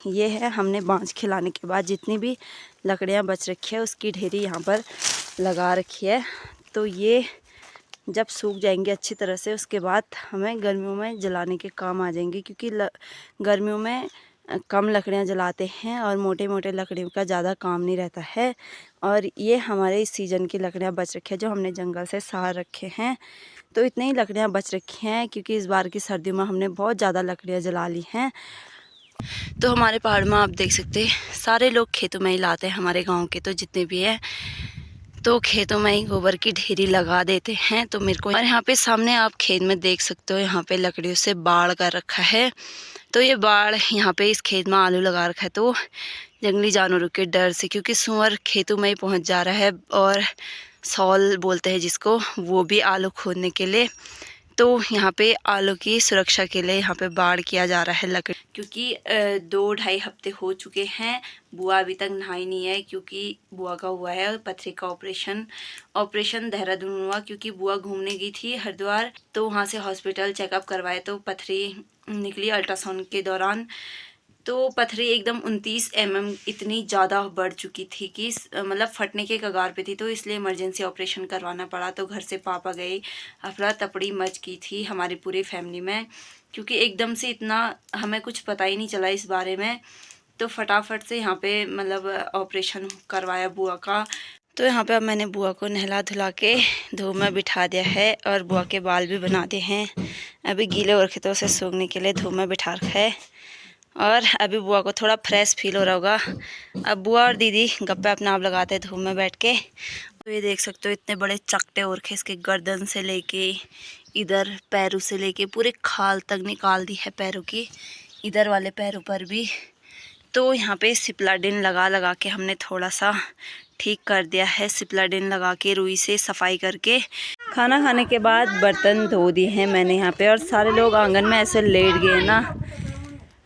ये है हमने बाँझ खिलाने के बाद जितनी भी लकड़ियाँ बच रखी है उसकी ढेरी यहाँ पर लगा रखी है। तो ये जब सूख जाएंगे अच्छी तरह से उसके बाद हमें गर्मियों में जलाने के काम आ जाएंगे, क्योंकि गर्मियों में कम लकड़ियाँ जलाते हैं और मोटे मोटे लकड़ियों का ज़्यादा काम नहीं रहता है। और ये हमारे इस सीज़न की लकड़ियाँ बच रखी है जो हमने जंगल से सार रखे हैं। तो इतनी ही लकड़ियाँ बच रखी हैं क्योंकि इस बार की सर्दियों में हमने बहुत ज़्यादा लकड़ियाँ जला ली हैं। तो हमारे पहाड़ में आप देख सकते हैं सारे लोग खेतों में ही लाते हैं, हमारे गाँव के तो जितने भी हैं तो खेतों में ही गोबर की ढेरी लगा देते हैं। तो मेरे को और यहाँ पे सामने आप खेत में देख सकते हो, यहाँ पे लकड़ियों से बाड़ कर रखा है। तो ये बाड़ यहाँ पे इस खेत में आलू लगा रखा है, तो जंगली जानवरों के डर से, क्योंकि सुअर खेतों में ही पहुँच जा रहा है और सौल बोलते हैं जिसको, वो भी आलू खोदने के लिए। तो यहाँ पे आलू की सुरक्षा के लिए यहाँ पे बाड़ किया जा रहा है लकड़ी, क्योंकि 2-2.5 हफ्ते हो चुके हैं। बुआ अभी तक नहाई नहीं है क्योंकि बुआ का हुआ है पथरी का ऑपरेशन देहरादून हुआ, क्योंकि बुआ घूमने गई थी हरिद्वार, तो वहाँ से हॉस्पिटल चेकअप करवाए तो पथरी निकली अल्ट्रासाउंड के दौरान। तो पथरी एकदम 29 mm इतनी ज़्यादा बढ़ चुकी थी कि मतलब फटने के कगार पे थी, तो इसलिए इमरजेंसी ऑपरेशन करवाना पड़ा। तो घर से पापा गए, अफरा तफड़ी मच गई थी हमारी पूरी फैमिली में, क्योंकि एकदम से इतना हमें कुछ पता ही नहीं चला इस बारे में। तो फटाफट से यहाँ पे मतलब ऑपरेशन करवाया बुआ का। तो यहाँ पे अब मैंने बुआ को नहला धुला के धूप में बिठा दिया है और बुआ के बाल भी बना दिए हैं। अभी गीले और खेतों से सूखने के लिए धूप में बिठा रखा है और अभी बुआ को थोड़ा फ्रेश फील हो रहा होगा। अब बुआ और दीदी गप्पे अपने आप लगाते हैं धूप में बैठ के। तो ये देख सकते हो इतने बड़े चकटे और खे इसके गर्दन से लेके इधर पैरों से लेके पूरे खाल तक निकाल दी है पैरों की, इधर वाले पैरों पर भी। तो यहाँ पे सिप्लाडिन लगा के हमने थोड़ा सा ठीक कर दिया है। सिप्लाडिन लगा के रुई से सफाई करके खाना खाने के बाद बर्तन धो दिए हैं मैंने यहाँ पे। और सारे लोग आंगन में ऐसे लेट गए ना,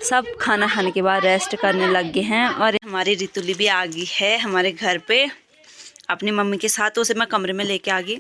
सब खाना खाने के बाद रेस्ट करने लग गए हैं। और हमारी रितुली भी आ गई है हमारे घर पे अपनी मम्मी के साथ। तो उसे मैं कमरे में लेके आ गई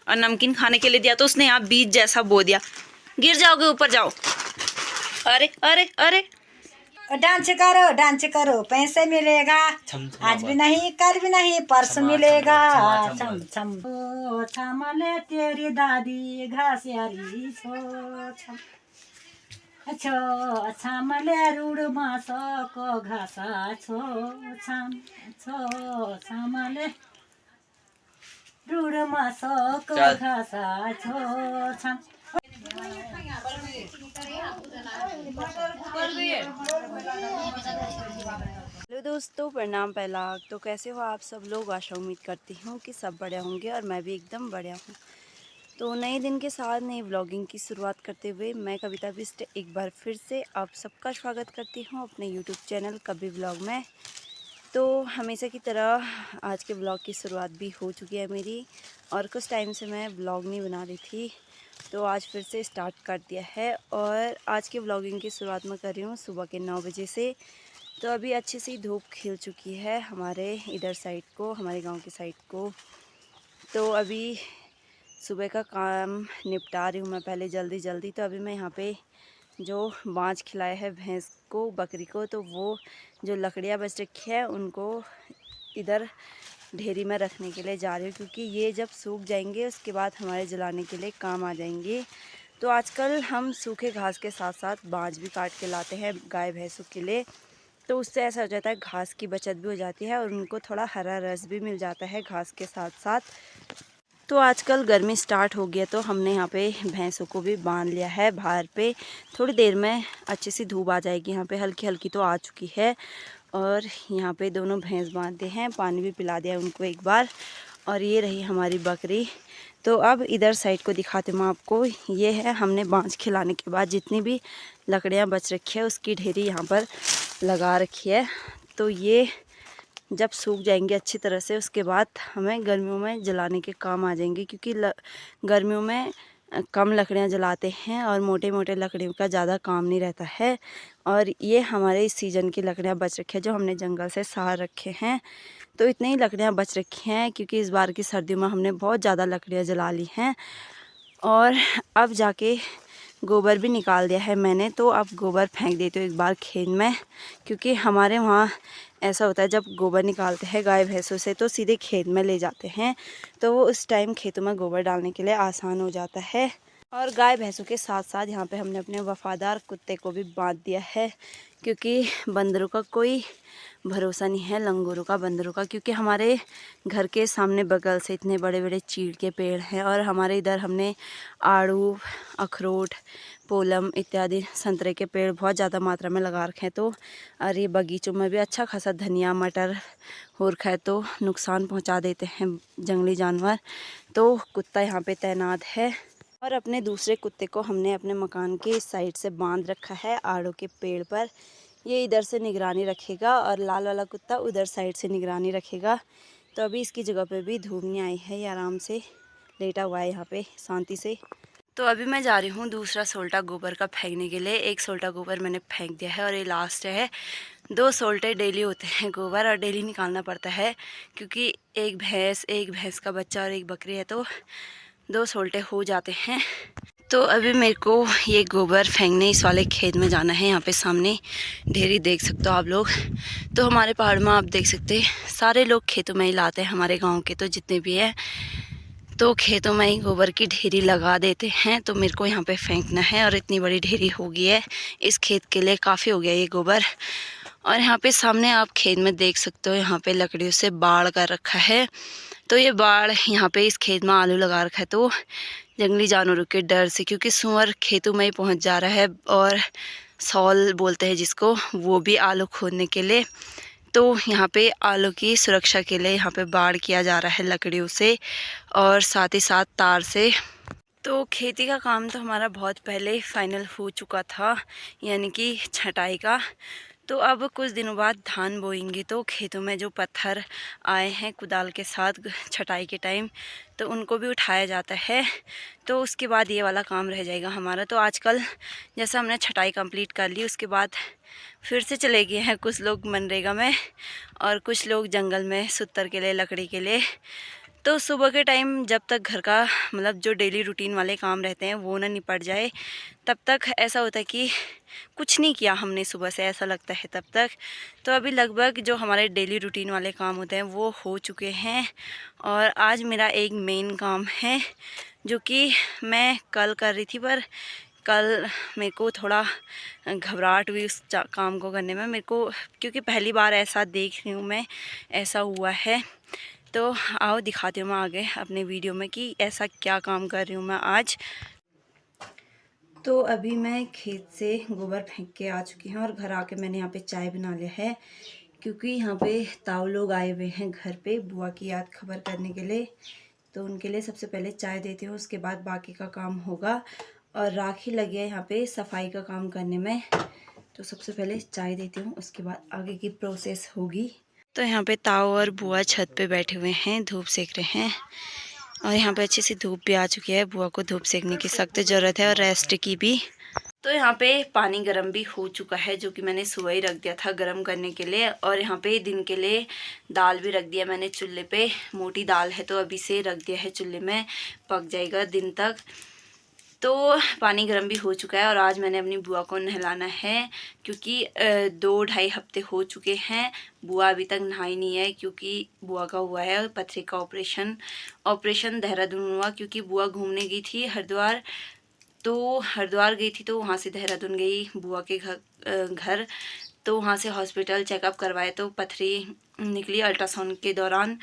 और नमकीन खाने के लिए दिया, तो उसने यहाँ बीज जैसा बो दिया, गिर जाओगे ऊपर जाओ। अरे अरे अरे डांस करो पैसे मिलेगा, आज भी नहीं कल भी नहीं परसों मिलेगा। छम छम ओ छमले तेरी दादी घास यारी छो छम छो छमले रूड मासो को घासा छो छम छो छमले रूड मासो को घासा छो छम। हेलो दोस्तों, प्रणाम पहला। तो कैसे हो आप सब लोग? आशा उम्मीद करती हूँ कि सब बढ़िया होंगे और मैं भी एकदम बढ़िया हूँ। तो नए दिन के साथ नई व्लॉगिंग की शुरुआत करते हुए मैं कविता बिस्ट एक बार फिर से आप सबका स्वागत करती हूँ अपने यूट्यूब चैनल कभी व्लॉग में। तो हमेशा की तरह आज के व्लॉग की शुरुआत भी हो चुकी है मेरी, और कुछ टाइम से मैं व्लॉग नहीं बना रही थी, तो आज फिर से स्टार्ट कर दिया है। और आज के व्लॉगिंग की शुरुआत मैं कर रही हूँ सुबह के 9 बजे से। तो अभी अच्छी सी धूप खिल चुकी है हमारे इधर साइड को, हमारे गांव की साइड को। तो अभी सुबह का काम निपटा रही हूँ मैं पहले जल्दी जल्दी। तो अभी मैं यहाँ पे जो बाँझ खिलाया है भैंस को, बकरी को, तो वो जो लकड़ियाँ बच रखी है उनको इधर ढेरी में रखने के लिए जा रही हूँ, क्योंकि ये जब सूख जाएंगे उसके बाद हमारे जलाने के लिए काम आ जाएंगे। तो आजकल हम सूखे घास के साथ साथ बाँझ भी काट के लाते हैं गाय भैंसों के लिए। तो उससे ऐसा हो जाता है घास की बचत भी हो जाती है और उनको थोड़ा हरा रस भी मिल जाता है घास के साथ साथ। तो आजकल गर्मी स्टार्ट हो गया, तो हमने यहाँ पे भैंसों को भी बांध लिया है बाहर पे। थोड़ी देर में अच्छी सी धूप आ जाएगी, यहाँ पे हल्की हल्की तो आ चुकी है। और यहाँ पे दोनों भैंस बांधते हैं, पानी भी पिला दिया उनको एक बार। और ये रही हमारी बकरी। तो अब इधर साइड को दिखाती हूँ आपको। ये है हमने बाँझ खिलाने के बाद जितनी भी लकड़ियाँ बच रखी है उसकी ढेरी यहाँ पर लगा रखी है। तो ये जब सूख जाएंगे अच्छी तरह से उसके बाद हमें गर्मियों में जलाने के काम आ जाएंगे, क्योंकि गर्मियों में कम लकड़ियाँ जलाते हैं और मोटे मोटे लकड़ियों का ज़्यादा काम नहीं रहता है। और ये हमारे इस सीज़न की लकड़ियाँ बच रखी है जो हमने जंगल से सार रखे हैं। तो इतनी ही लकड़ियाँ बच रखी हैं क्योंकि इस बार की सर्दियों में हमने बहुत ज़्यादा लकड़ियाँ जला ली हैं। और अब जाके गोबर भी निकाल दिया है मैंने, तो अब गोबर फेंक देती हूँ एक बार खेत में, क्योंकि हमारे वहाँ ऐसा होता है जब गोबर निकालते हैं गाय भैंसों से तो सीधे खेत में ले जाते हैं, तो वो उस टाइम खेतों में गोबर डालने के लिए आसान हो जाता है। और गाय भैंसों के साथ साथ यहाँ पे हमने अपने वफ़ादार कुत्ते को भी बांध दिया है, क्योंकि बंदरों का कोई भरोसा नहीं है, लंगूरों का, बंदरों का, क्योंकि हमारे घर के सामने बगल से इतने बड़े बड़े चीड़ के पेड़ हैं और हमारे इधर हमने आड़ू, अखरोट, पोलम इत्यादि संतरे के पेड़ बहुत ज़्यादा मात्रा में लगा रखे हैं। तो और ये बगीचों में भी अच्छा खासा धनिया मटर हो रखा है, तो नुकसान पहुंचा देते हैं जंगली जानवर। तो कुत्ता यहाँ पे तैनात है और अपने दूसरे कुत्ते को हमने अपने मकान के इस साइड से बांध रखा है आड़ू के पेड़ पर। ये इधर से निगरानी रखेगा और लाल वाला कुत्ता उधर साइड से निगरानी रखेगा। तो अभी इसकी जगह पे भी धूप नहीं आई है, ये आराम से लेटा हुआ है यहाँ पे शांति से। तो अभी मैं जा रही हूँ दूसरा सोल्टा गोबर का फेंकने के लिए। एक सोल्टा गोबर मैंने फेंक दिया है और ये लास्ट है। 2 सोल्टे डेली होते हैं गोबर और डेली निकालना पड़ता है, क्योंकि एक भैंस का बच्चा और एक बकरी है, तो 2 सोल्टे हो जाते हैं। तो अभी मेरे को ये गोबर फेंकने इस वाले खेत में जाना है। यहाँ पे सामने ढेरी देख सकते हो आप लोग। तो हमारे पहाड़ में आप देख सकते हैं सारे लोग खेतों में ही लाते हैं, हमारे गांव के तो जितने भी हैं, तो खेतों में ही गोबर की ढेरी लगा देते हैं। तो मेरे को यहाँ पे फेंकना है और इतनी बड़ी ढेरी हो गई है इस खेत के लिए, काफ़ी हो गया ये गोबर। और यहाँ पे सामने आप खेत में देख सकते हो, यहाँ पे लकड़ियों से बाड़ कर रखा है। तो ये बाड़ यहाँ पे इस खेत में आलू लगा रखा है, तो जंगली जानवरों के डर से, क्योंकि सुअर खेतों में ही पहुँच जा रहा है और सौल बोलते हैं जिसको, वो भी आलू खोदने के लिए। तो यहाँ पे आलू की सुरक्षा के लिए यहाँ पे बाड़ किया जा रहा है लकड़ियों से और साथ ही साथ तार से। तो खेती का काम तो हमारा बहुत पहले फाइनल हो चुका था, यानी कि छटाई का। तो अब कुछ दिनों बाद धान बोएंगे, तो खेतों में जो पत्थर आए हैं कुदाल के साथ छटाई के टाइम, तो उनको भी उठाया जाता है। तो उसके बाद ये वाला काम रह जाएगा हमारा। तो आजकल जैसा हमने छटाई कंप्लीट कर ली, उसके बाद फिर से चले गए हैं कुछ लोग मनरेगा में और कुछ लोग जंगल में सुत्तर के लिए, लकड़ी के लिए। तो सुबह के टाइम जब तक घर का मतलब जो डेली रूटीन वाले काम रहते हैं वो ना निपट जाए, तब तक ऐसा होता है कि कुछ नहीं किया हमने सुबह से, ऐसा लगता है तब तक। तो अभी लगभग जो हमारे डेली रूटीन वाले काम होते हैं वो हो चुके हैं। और आज मेरा एक मेन काम है जो कि मैं कल कर रही थी, पर कल मेरे को थोड़ा घबराहट हुई उस काम को करने में मेरे को, क्योंकि पहली बार ऐसा देख रही हूँ मैं, ऐसा हुआ है। तो आओ दिखाती हूँ मैं आगे अपने वीडियो में कि ऐसा क्या काम कर रही हूँ मैं आज। तो अभी मैं खेत से गोबर फेंक के आ चुकी हूँ और घर आके मैंने यहाँ पे चाय बना लिया है, क्योंकि यहाँ पे ताऊ लोग आए हुए हैं घर पे बुआ की याद खबर करने के लिए। तो उनके लिए सबसे पहले चाय देती हूँ, उसके बाद बाकी का काम होगा। और राखी लगी है यहाँ पे सफाई का काम करने में, तो सबसे पहले चाय देती हूँ, उसके बाद आगे की प्रोसेस होगी। तो यहाँ पे ताऊ और बुआ छत पे बैठे हुए हैं, धूप सेक रहे हैं। और यहाँ पे अच्छी सी धूप भी आ चुकी है, बुआ को धूप सेकने की सख्त ज़रूरत है और रेस्ट की भी। तो यहाँ पे पानी गर्म भी हो चुका है, जो कि मैंने सुबह ही रख दिया था गर्म करने के लिए। और यहाँ पे दिन के लिए दाल भी रख दिया मैंने चूल्हे पे, मोटी दाल है तो अभी से रख दिया है चूल्हे में, पक जाएगा दिन तक। तो पानी गर्म भी हो चुका है और आज मैंने अपनी बुआ को नहलाना है, क्योंकि 2-2.5 हफ्ते हो चुके हैं बुआ अभी तक नहाई नहीं है, क्योंकि बुआ का हुआ है पथरी का ऑपरेशन देहरादून हुआ, क्योंकि बुआ घूमने गई थी हरिद्वार। तो हरिद्वार गई थी तो वहाँ से देहरादून गई बुआ के घर, तो वहाँ से हॉस्पिटल चेकअप करवाए तो पथरी निकली अल्ट्रासाउंड के दौरान।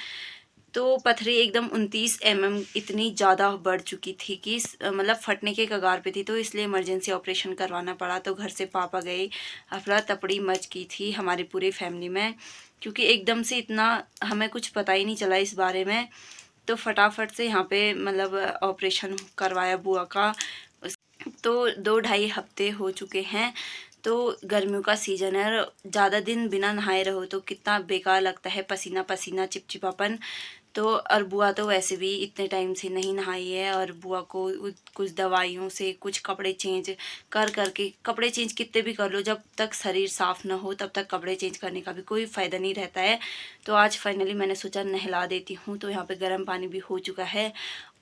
तो पथरी एकदम 29 mm इतनी ज़्यादा बढ़ चुकी थी कि मतलब फटने के कगार पे थी, तो इसलिए इमरजेंसी ऑपरेशन करवाना पड़ा। तो घर से पापा गए, अफरा तफड़ी मच गई थी हमारी पूरी फैमिली में, क्योंकि एकदम से इतना हमें कुछ पता ही नहीं चला इस बारे में। तो फटाफट से यहाँ पे मतलब ऑपरेशन करवाया बुआ का। तो 2-2.5 हफ्ते हो चुके हैं। तो गर्मियों का सीज़न है, ज़्यादा दिन बिना नहाए रहो तो कितना बेकार लगता है, पसीना पसीना चिपचिपापन। तो और बुआ तो वैसे भी इतने टाइम से नहीं नहाई है, और बुआ को कुछ दवाइयों से कुछ कपड़े चेंज करके, कपड़े चेंज कितने भी कर लो जब तक शरीर साफ़ ना हो तब तक कपड़े चेंज करने का भी कोई फ़ायदा नहीं रहता है। तो आज फाइनली मैंने सोचा नहला देती हूँ। तो यहाँ पे गर्म पानी भी हो चुका है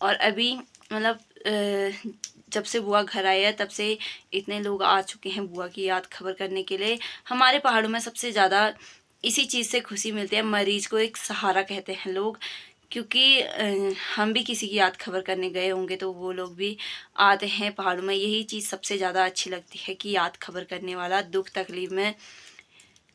और अभी मतलब जब से बुआ घर आई है तब से इतने लोग आ चुके हैं बुआ की याद खबर करने के लिए। हमारे पहाड़ों में सबसे ज़्यादा इसी चीज़ से खुशी मिलती है, मरीज को एक सहारा कहते हैं लोग, क्योंकि हम भी किसी की याद खबर करने गए होंगे तो वो लोग भी आते हैं पहाड़ों में। यही चीज़ सबसे ज़्यादा अच्छी लगती है कि याद खबर करने वाला, दुख तकलीफ में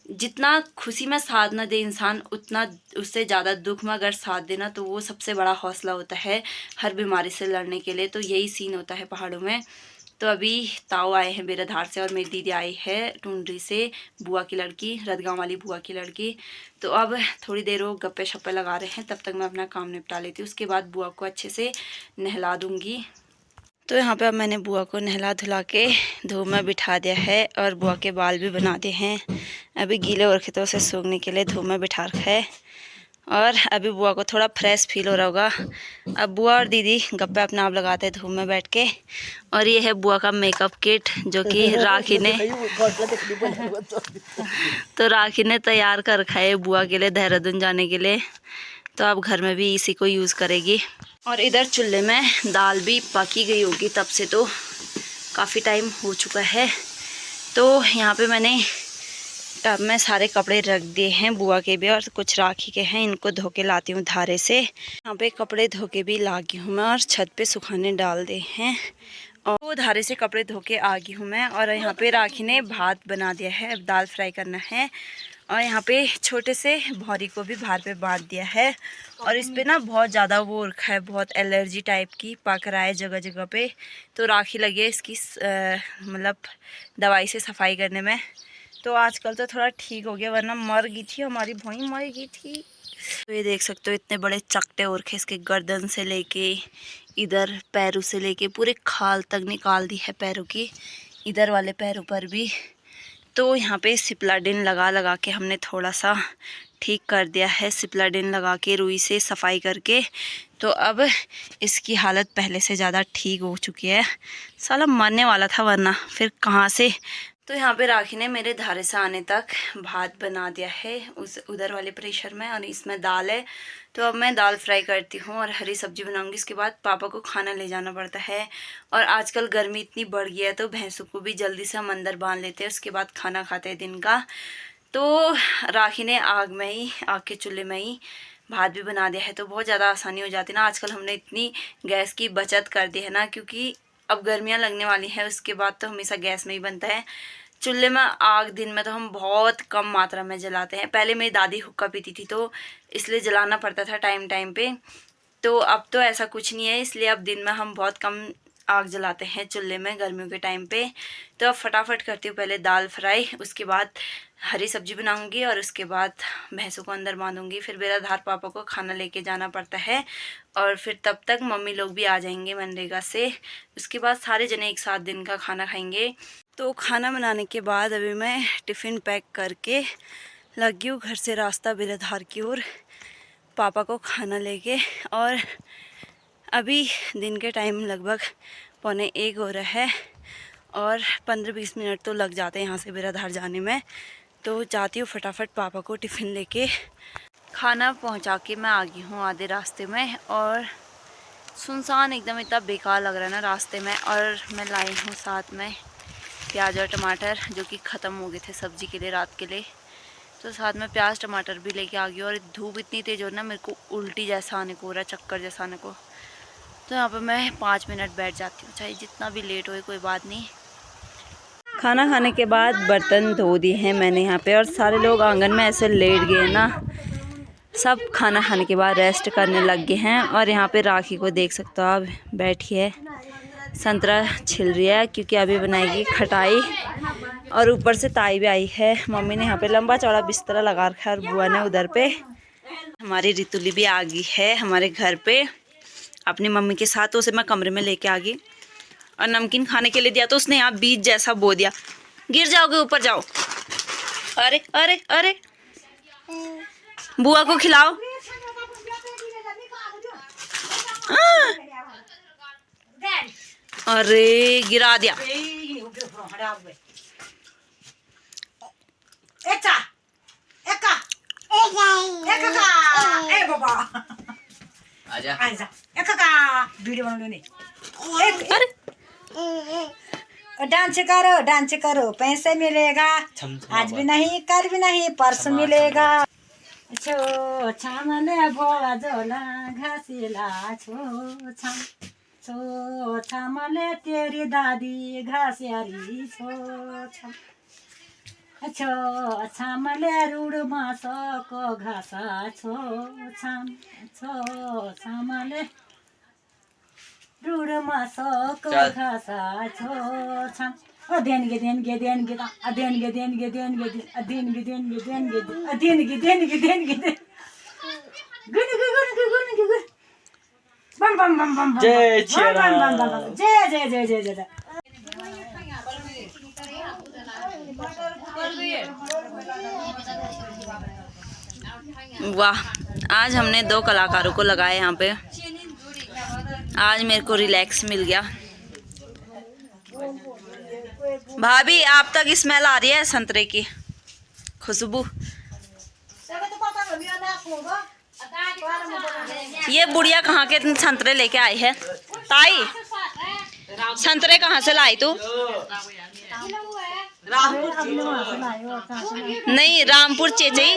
जितना खुशी में साथ ना दे इंसान, उतना उससे ज़्यादा दुख में अगर साथ देना तो वो सबसे बड़ा हौसला होता है हर बीमारी से लड़ने के लिए। तो यही सीन होता है पहाड़ों में। तो अभी ताऊ आए हैं बेराधार से और मेरी दीदी आई है टुंडरी से, बुआ की लड़की, रतगांव वाली बुआ की लड़की। तो अब थोड़ी देर वो गप्पे शप्पे लगा रहे हैं, तब तक मैं अपना काम निपटा लेती हूँ। उसके बाद बुआ को अच्छे से नहला दूँगी। तो यहाँ पे अब मैंने बुआ को नहला धुला के धूप में बिठा दिया है और बुआ के बाल भी बना दिए हैं। अभी गीले हो रखे तो उसे सूखने के लिए धूप में बिठा रखा है और अभी बुआ को थोड़ा फ्रेश फील हो रहा होगा। अब बुआ और दीदी गप्पे अपना आप लगाते हैं धूप में बैठ के। और ये है बुआ का मेकअप किट जो कि राखी ने तो राखी ने तैयार कर रखा है बुआ के लिए देहरादून जाने के लिए। तो अब घर में भी इसी को यूज़ करेगी। और इधर चूल्हे में दाल भी पकी गई होगी तब से, तो काफ़ी टाइम हो चुका है। तो यहाँ पे मैंने टब में सारे कपड़े रख दिए हैं, बुआ के भी और कुछ राखी के हैं। इनको धो के लाती हूँ धारे से। यहाँ पे कपड़े धो के भी ला गई हूँ मैं और छत पे सुखाने डाल दिए हैं। और वो धारे से कपड़े धो के आ गई हूँ मैं। और यहाँ पे राखी ने भात बना दिया है, अब दाल फ्राई करना है। और यहाँ पे छोटे से भौरी को भी भार पे बांध दिया है। और इस पे ना बहुत ज़्यादा वो रखा है, बहुत एलर्जी टाइप की पक रहा है जगह जगह पे। तो राखी लगी है इसकी मतलब दवाई से सफाई करने में। तो आजकल तो थोड़ा ठीक हो गया, वरना मर गई थी, हमारी भौई मर गई थी। तो ये देख सकते हो इतने बड़े चकटे और खे इसके गर्दन से लेके इधर पैरों से लेके पूरे खाल तक निकाल दी है पैरों की, इधर वाले पैरों पर भी। तो यहाँ पे सिप्लाडिन लगा लगा के हमने थोड़ा सा ठीक कर दिया है, सिप्लाडिन लगा के रुई से सफाई करके। तो अब इसकी हालत पहले से ज़्यादा ठीक हो चुकी है। साला मरने वाला था वरना फिर कहाँ से। तो यहाँ पे राखी ने मेरे धारे से आने तक भात बना दिया है उस उधर वाले प्रेशर में, और इसमें दाल है। तो अब मैं दाल फ्राई करती हूँ और हरी सब्जी बनाऊंगी। इसके बाद पापा को खाना ले जाना पड़ता है। और आजकल गर्मी इतनी बढ़ गई है तो भैंसों को भी जल्दी से हम अंदर बांध लेते हैं, उसके बाद खाना खाते हैं दिन का। तो राखी ने आग के चूल्हे में ही भात भी बना दिया है। तो बहुत ज़्यादा आसानी हो जाती है ना, आजकल हमने इतनी गैस की बचत कर दी है ना, क्योंकि अब गर्मियाँ लगने वाली हैं। उसके बाद तो हमेशा गैस में ही बनता है। चूल्हे में आग दिन में तो हम बहुत कम मात्रा में जलाते हैं। पहले मेरी दादी हुक्का पीती थी तो इसलिए जलाना पड़ता था टाइम टाइम पे। तो अब तो ऐसा कुछ नहीं है, इसलिए अब दिन में हम बहुत कम आग जलाते हैं चूल्हे में गर्मियों के टाइम पे। तो अब फटाफट करती हूँ पहले दाल फ्राई, उसके बाद हरी सब्जी बनाऊंगी और उसके बाद भैंसों को अंदर बांधूंगी। फिर बेराधार पापा को खाना लेके जाना पड़ता है और फिर तब तक मम्मी लोग भी आ जाएंगे मनरेगा से। उसके बाद सारे जने एक साथ दिन का खाना खाएंगे। तो खाना बनाने के बाद अभी मैं टिफ़िन पैक करके लगी हूँ घर से रास्ता बेराधार की ओर पापा को खाना लेके। और अभी दिन के टाइम लगभग 12:45 हो रहा है और 15-20 मिनट तो लग जाते हैं यहाँ से बेराधार जाने में। तो जाती हूँ फटाफट पापा को टिफ़िन लेके। खाना पहुँचा के मैं आ गई हूँ आधे रास्ते में और सुनसान एकदम इतना बेकार लग रहा है ना रास्ते में। और मैं लाई हूँ साथ में प्याज और टमाटर जो कि ख़त्म हो गए थे सब्ज़ी के लिए रात के लिए। तो साथ में प्याज टमाटर भी लेके आ गई। और धूप इतनी तेज़ हो ना, मेरे को उल्टी जैसा आने को हो रहा है, चक्कर जैसा आने को। तो यहाँ पर मैं 5 मिनट बैठ जाती हूँ, चाहे जितना भी लेट हो कोई बात नहीं। खाना खाने के बाद बर्तन धो दिए हैं मैंने यहाँ पे और सारे लोग आंगन में ऐसे लेट गए ना, सब खाना खाने के बाद रेस्ट करने लग गए हैं। और यहाँ पे राखी को देख सकते हो आप बैठी है, संतरा छिल रही है क्योंकि अभी बनाएगी खटाई। और ऊपर से ताई भी आई है। मम्मी ने यहाँ पे लंबा चौड़ा बिस्तरा लगा रखा है और बुआ ने उधर पे। हमारी रितुली भी आ गई है हमारे घर पे अपनी मम्मी के साथ। तो उसे मैं कमरे में लेके आ गई और नमकीन खाने के लिए दिया तो उसने यहाँ बीज जैसा बो दिया। गिर जाओगे, ऊपर जाओ। अरे अरे अरे, बुआ को खिलाओ। अरे गिरा दिया। आजा वीडियो बनाने डांस करो पैसे मिलेगा आज भी नहीं कल भी नहीं परसों मिलेगा छो छामले भोला झोला घासीला छो छामले तेरी दादी घास्यारी छो छामले रुड मासको घाँसा छो छामले रुड मासको घाँसा छो देनगे जय जय वाह, आज हमने 2 कलाकारों को लगाया यहाँ पे। आज मेरे को रिलैक्स मिल गया। भाभी आप तक स्मेल आ रही है संतरे की खुशबू। ये बुढ़िया कहाँ के संतरे लेके आई है? ताई संतरे कहाँ से लाई तू? नहीं, रामपुर चेचई।